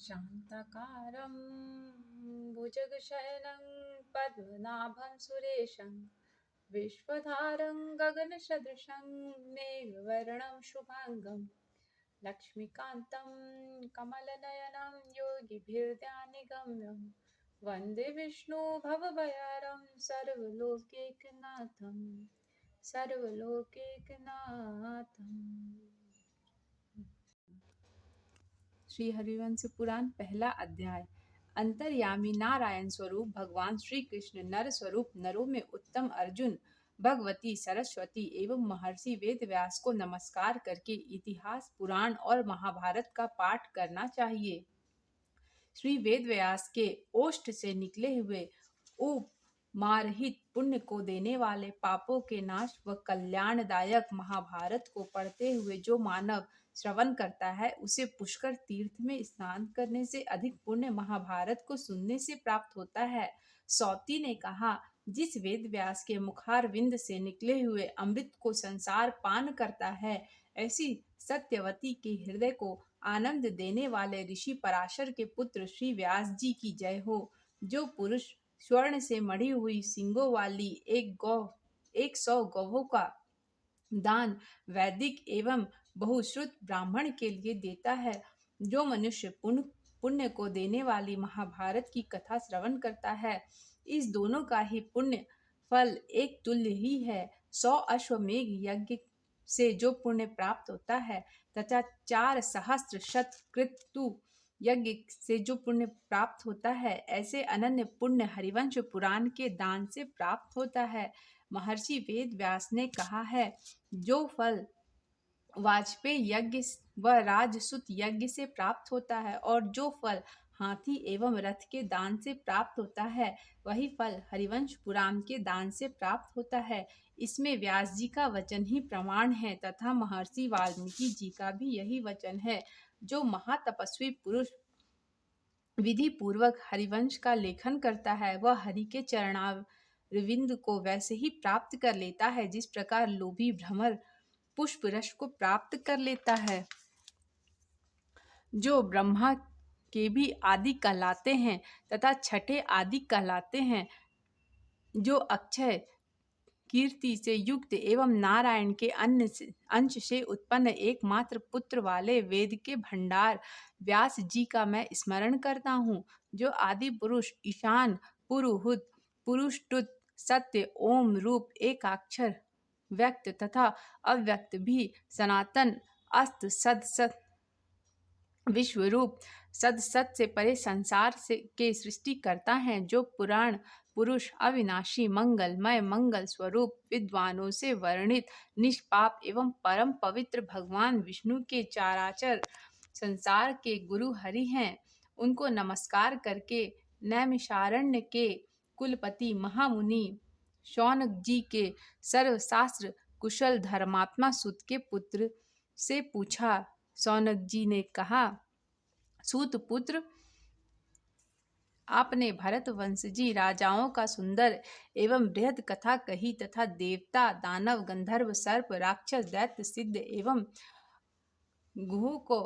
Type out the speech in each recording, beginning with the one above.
शान्ताकारं भुजगशयनं पद्मनाभं सुरेशं विश्वधारं गगनसदृशं मेघवर्णं शुभाङ्गं लक्ष्मीकान्तं कमलनयनं योगिभिर्ध्यानगम्यं वन्दे विष्णु भवभयहरं सर्वलोकैकनाथम्। श्री हरिवंश पुराण पहला अध्याय। अंतर्यामी नारायण स्वरूप भगवान श्री कृष्ण नर स्वरूप नरों में उत्तम अर्जुन भगवती सरस्वती एवं महर्षि वेदव्यास को नमस्कार करके इतिहास पुराण और महाभारत का पाठ करना चाहिए। श्री वेदव्यास के ओष्ठ से निकले हुए मारहित पुण्य को देने वाले पापों के नाश व कल्याणदायक महाभारत को पढ़ते हुए जो मानव श्रवण करता है उसे पुष्कर तीर्थ में स्नान करने से अधिक पुण्य महाभारत को सुनने से प्राप्त होता है। सौती ने कहा, जिस वेद व्यास के मुखारविंद से निकले हुए अमृत को संसार पान करता है, ऐसी सत्यवती के हृदय को आनंद देने वाले ऋषि पराशर के पुत्र श्री व्यास जी की जय हो। जो पुरुष स्वर्ण से मढ़ी हुई सींगों वाली 100 गौवों का दान वैदिक एवं बहुश्रुत ब्राह्मण के लिए देता है, जो मनुष्य पुण्य को देने वाली महाभारत की कथा श्रवण करता है, इस दोनों का ही पुण्य फल एक तुल्य ही है। 100 अश्वमेघ यज्ञ से जो पुण्य प्राप्त होता है तथा 4 सहस्त्र शतक्रतु यज्ञ से जो पुण्य प्राप्त होता है, ऐसे अनन्य पुण्य हरिवंश पुराण के दान से प्राप्त होता है। महर्षि वेद व्यास ने कहा है, जो फल वाजपेयी यज्ञ व राजसूत यज्ञ से प्राप्त होता है और जो फल हाथी एवं रथ के दान से प्राप्त होता है, वही फल हरिवंश पुराण के दान से प्राप्त होता है। इसमें व्यास जी का वचन ही प्रमाण है तथा महर्षि वाल्मीकि जी का भी यही वचन है। जो महातपस्वी पुरुष विधि पूर्वक हरिवंश का लेखन करता है, वह हरि के चरणारविंद को वैसे ही प्राप्त कर लेता है जिस प्रकार लोभी भ्रमर पुष्प रस को प्राप्त कर लेता है। जो ब्रह्मा के भी आदि कहलाते हैं तथा छठे आदि कहलाते हैं, जो अक्षय कीर्ति से युक्त एवं नारायण के अंश से उत्पन्न एकमात्र पुत्र वाले वेद के भंडार व्यास जी का मैं स्मरण करता हूँ। जो आदि पुरुष ईशान पुरुहुत पुरुषटुत सत्य ओम रूप एकाक्षर व्यक्त तथा अव्यक्त भी सनातन अस्त सद सत विश्वरूप सद सत से परे संसार के सृष्टि करता है, जो पुराण पुरुष अविनाशी मंगलमय मंगल स्वरूप विद्वानों से वर्णित निष्पाप एवं परम पवित्र भगवान विष्णु के चाराचर संसार के गुरु हरि हैं, उनको नमस्कार करके नैमिषारण्य के कुलपति महामुनि शौनक जी के सर्वशास्त्र कुशल धर्मात्मा सूत के पुत्र से पूछा। शौनक जी ने कहा, सूत पुत्र, आपने भरत वंशजी राजाओं का सुंदर एवं बृहद कथा कही तथा देवता दानव गंधर्व सर्प राक्षस दैत्य सिद्ध एवं गुह को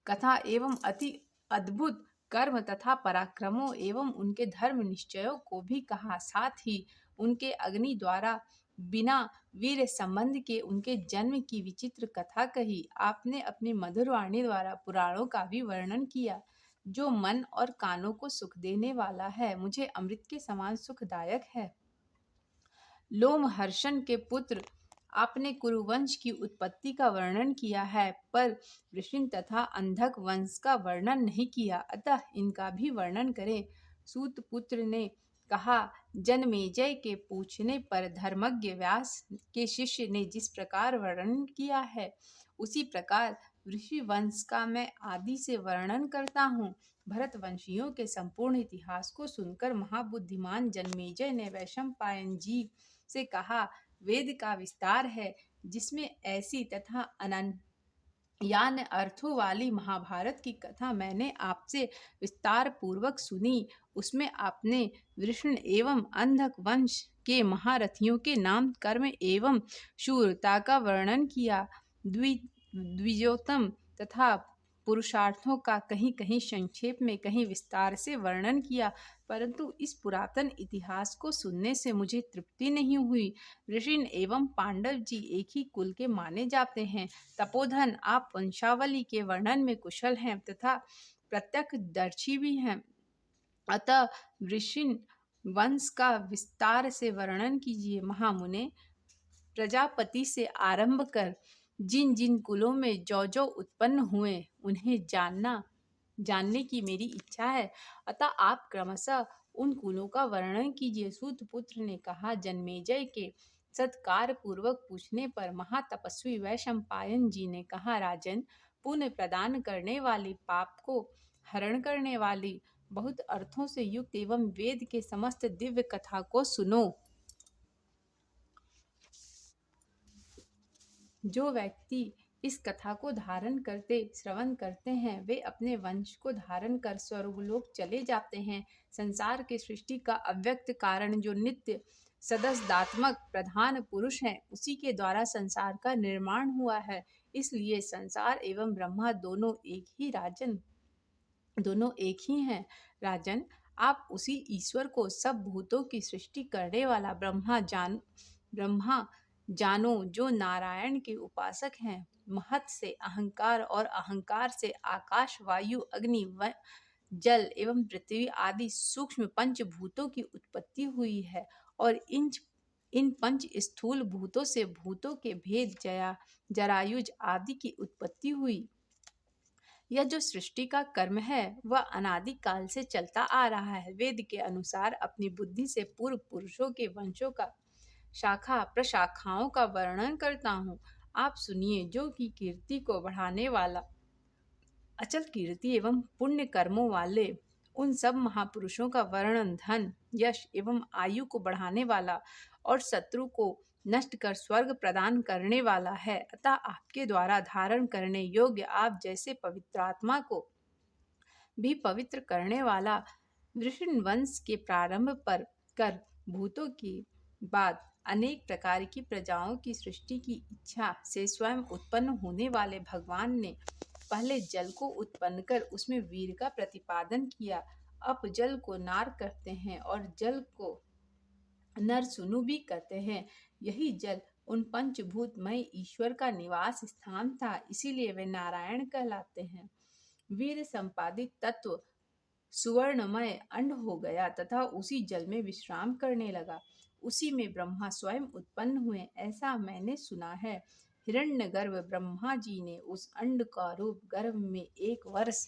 कथा एवं अति अद्भुत कर्म तथा पराक्रमों एवं उनके धर्म निश्चयों को भी कहा। साथ ही उनके अग्नि द्वारा बिना वीर संबंध के उनके जन्म की विचित्र कथा कही। आपने अपनी मधुर वाणी द्वारा पुराणों का भी वर्णन किया, जो मन और कानों को सुख देने वाला है, मुझे अमृत के समान सुखदायक है। लोमहर्षण के पुत्र, आपने कुरुवंश की उत्पत्ति का वर्णन किया है, पर वृषण तथा अंधक वंश का वर्णन नहीं किया, अतः इनका भी वर्णन करें। सूत पुत्र ने कहा, जनमेजय के पूछने पर धर्मज्ञ व्यास के शिष्य ने जिस प्रकार वर्णन किया है, उसी प्रकार ऋषि वंश का मैं आदि से वर्णन करता हूँ। भरतवंशियों के संपूर्ण इतिहास को सुनकर महाबुद्धिमान जनमेजय ने वैशंपायन जी से कहा, वेद का विस्तार है, जिसमें ऐसी तथा अनन्यान अर्थों वाली महाभारत की कथा मैंने आपसे विस्तार पूर्वक सुनी। उसमें आपने वृषण एवं अंधक वंश के महारथियों के नाम कर्म एवं शूरता का वर्णन किया। द्विजोत्तम तथा पुरुषार्थों का कहीं कहीं संक्षेप में, कहीं विस्तार से वर्णन किया, परंतु इस पुरातन इतिहास को सुनने से मुझे तृप्ति नहीं हुई। ऋषि एवं पांडव जी एक ही कुल के माने जाते हैं। तपोधन, आप वंशावली के वर्णन में कुशल हैं तथा प्रत्यक्षदर्शी भी हैं, अतः ऋषि वंश का विस्तार से वर्णन कीजिए। महामुने, प्रजापति से आरंभ कर जिन जिन कुलों में जो जो उत्पन्न हुए उन्हें जानने की मेरी इच्छा है, अतः आप क्रमशः उन कुलों का वर्णन कीजिए। सूत पुत्र ने कहा। जन्मेजय के सत्कार पूर्वक पूछने पर महातपस्वी वैशंपायन जी ने कहा, राजन, पुण्य प्रदान करने वाली, पाप को हरण करने वाली, बहुत अर्थों से युक्त एवं वेद के समस्त दिव्य कथा को सुनो। जो व्यक्ति इस कथा को श्रवण करते हैं, वे अपने वंश को धारण कर स्वर्गलोक चले जाते हैं। संसार की सृष्टि का अव्यक्त कारण, जो नित्य सदसदात्मक प्रधान पुरुष है, उसी के द्वारा संसार का निर्माण हुआ है। इसलिए संसार एवं ब्रह्मा दोनों एक ही हैं। राजन, आप उसी ईश्वर को, सब भूतों की सृष्टि करने वाला ब्रह्मा जानो, जो नारायण के उपासक हैं। महत से अहंकार और अहंकार से आकाश, वायु, अग्नि, जल एवं पृथ्वी आदि सूक्ष्म पंचभूतों की उत्पत्ति हुई है, और इन पंच स्थूल भूतों से भूतों के भेद, जरायुज आदि की उत्पत्ति हुई। यह जो सृष्टि का कर्म है, वह अनादि काल से चलता आ रहा है। वेद के अनुसार अपनी बुद्धि से पूर्व पुरुषों के वंशों का शाखा प्रशाखाओं का वर्णन करता हूँ। आप सुनिए। जो कि कीर्ति को बढ़ाने वाला, अचल कीर्ति एवं पुण्य कर्मों वाले उन सब महापुरुषों का वर्णन धन, यश एवं आयु को बढ़ाने वाला और शत्रु को नष्ट कर स्वर्ग प्रदान करने वाला है। अतः आपके द्वारा धारण करने योग्य, आप जैसे पवित्रात्मा को भी पवित्र करने वाला, वृषण वंश के प्रारंभ पर कर भूतों की बाद अनेक प्रकार की प्रजाओं की सृष्टि की इच्छा से स्वयं उत्पन्न होने वाले भगवान ने पहले जल को उत्पन्न कर उसमें वीर का प्रतिपादन किया। अब जल को नार कहते हैं और जल को नर सुनु भी कहते हैं। यही जल उन पंचभूतमय ईश्वर का निवास स्थान था, इसीलिए वे नारायण कहलाते हैं। वीर संपादित तत्व सुवर्णमय अंड हो गया तथा उसी जल में विश्राम करने लगा। उसी में ब्रह्मा स्वयं उत्पन्न हुए, ऐसा मैंने सुना है। हिरण्यगर्भ ब्रह्मा जी ने उस अंड का रूप गर्भ में 1 वर्ष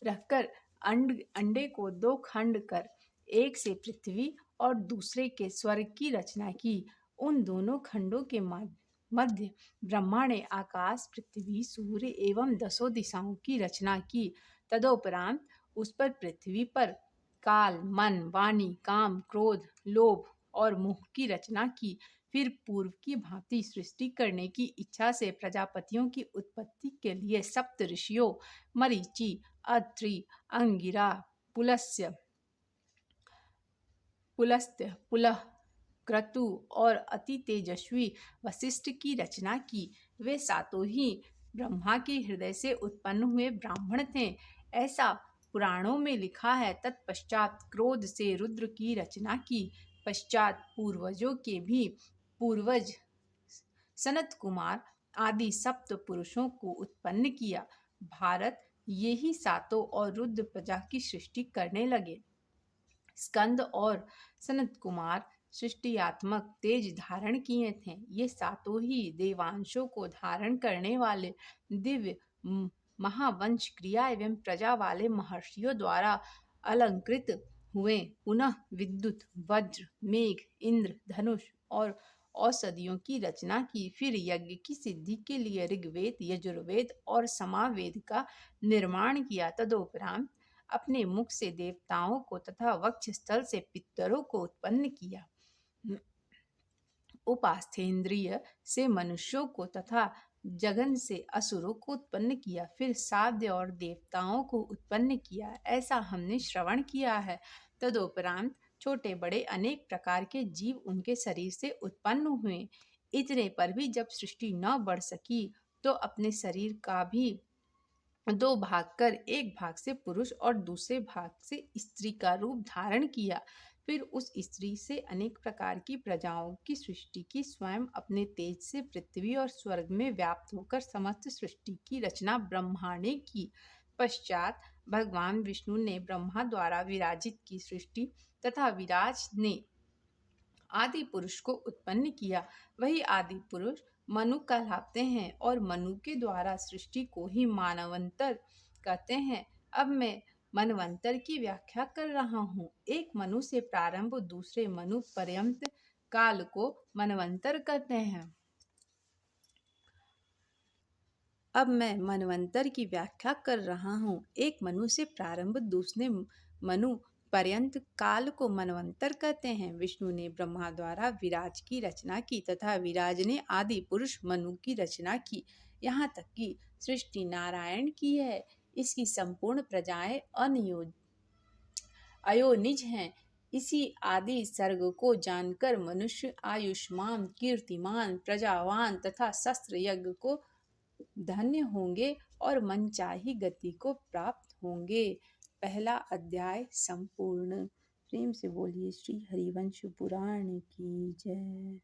रखकर अंडे को 2 खंड कर, एक से पृथ्वी और दूसरे के स्वर्ग की रचना की। उन दोनों खंडों के मध्य ब्रह्मा ने आकाश, पृथ्वी, सूर्य एवं 10 दिशाओं की रचना की। तदोपरांत उस पर पृथ्वी पर काल, मन, वाणी, काम, क्रोध, लोभ और मोह की रचना की। फिर पूर्व की भांति सृष्टि करने की इच्छा से प्रजापतियों की उत्पत्ति के लिए सप्त ऋषियों मरीचि, अत्रि, अंगिरा, पुलस्त्य, पुलह, क्रतु और अति तेजस्वी वशिष्ठ की रचना की। वे सातों ही ब्रह्मा के हृदय से उत्पन्न हुए ब्राह्मण थे, ऐसा पुराणों में लिखा है। तत्पश्चात क्रोध से रुद्र की रचना की। पश्चात पूर्वजों के भी पूर्वज सनत कुमार आदि सप्त पुरुषों को उत्पन्न किया। भारत यही सातों और रुद्र प्रजा की सृष्टि करने लगे। स्कंद और सनत कुमार सृष्टियात्मक तेज धारण किए थे। ये सातों ही देवांशों को धारण करने वाले दिव्य महावंश क्रिया एवं प्रजा वाले महर्षियों द्वारा अलंकृत हुए। पुनः विद्युत, वज्र, मेघ, इंद्र, धनुष और औषधियों की रचना की। फिर यज्ञ की सिद्धि के लिए ऋग्वेद, यजुर्वेद और सामवेद का निर्माण किया। तदोपरांत अपने मुख से देवताओं को तथा वक्षस्थल से पितरों को उत्पन्न किया। उपास्थेंद्रिय से मनुष्यों को तथा जगन से असुरों को उत्पन्न किया। फिर साध्य और देवताओं को उत्पन्न किया, ऐसा हमने श्रवण किया है। तदोपरांत छोटे बड़े अनेक प्रकार के जीव उनके शरीर से उत्पन्न हुए। इतने पर भी जब सृष्टि न बढ़ सकी तो अपने शरीर का भी दो भाग कर एक भाग से पुरुष और दूसरे भाग से स्त्री का रूप धारण किया। फिर उस स्त्री से अनेक प्रकार की प्रजाओं की सृष्टि की। स्वयं अपने तेज से पृथ्वी और स्वर्ग में व्याप्त होकर समस्त सृष्टि की रचना ब्रह्मा ने की। पश्चात भगवान विष्णु ने ब्रह्मा द्वारा विराजित की सृष्टि तथा विराज ने आदि पुरुष को उत्पन्न किया। वही आदि पुरुष मनु कहलाते हैं और मनु के द्वारा सृष्टि को ही मानवंतर कहते हैं। अब मैं मनवंतर की व्याख्या कर रहा हूँ। एक मनु से प्रारंभ दूसरे मनु पर्यंत काल को मनवंतर कहते हैं। अब मैं मनवंतर की व्याख्या कर रहा हूँ। एक मनु से प्रारंभ दूसरे मनु पर्यंत काल को मनवंतर कहते हैं। विष्णु ने ब्रह्मा द्वारा विराज की रचना की तथा विराज ने आदि पुरुष मनु की रचना की। यहाँ तक कि सृष्टि नारायण की है। इसकी संपूर्ण प्रजाएं अयोनिज हैं। इसी आदि सर्ग को जानकर मनुष्य आयुष्मान, कीर्तिमान, प्रजावान तथा शस्त्र यज्ञ को धन्य होंगे और मनचाही गति को प्राप्त होंगे। पहला अध्याय संपूर्ण। प्रेम से बोलिए श्री हरिवंश पुराण की जय।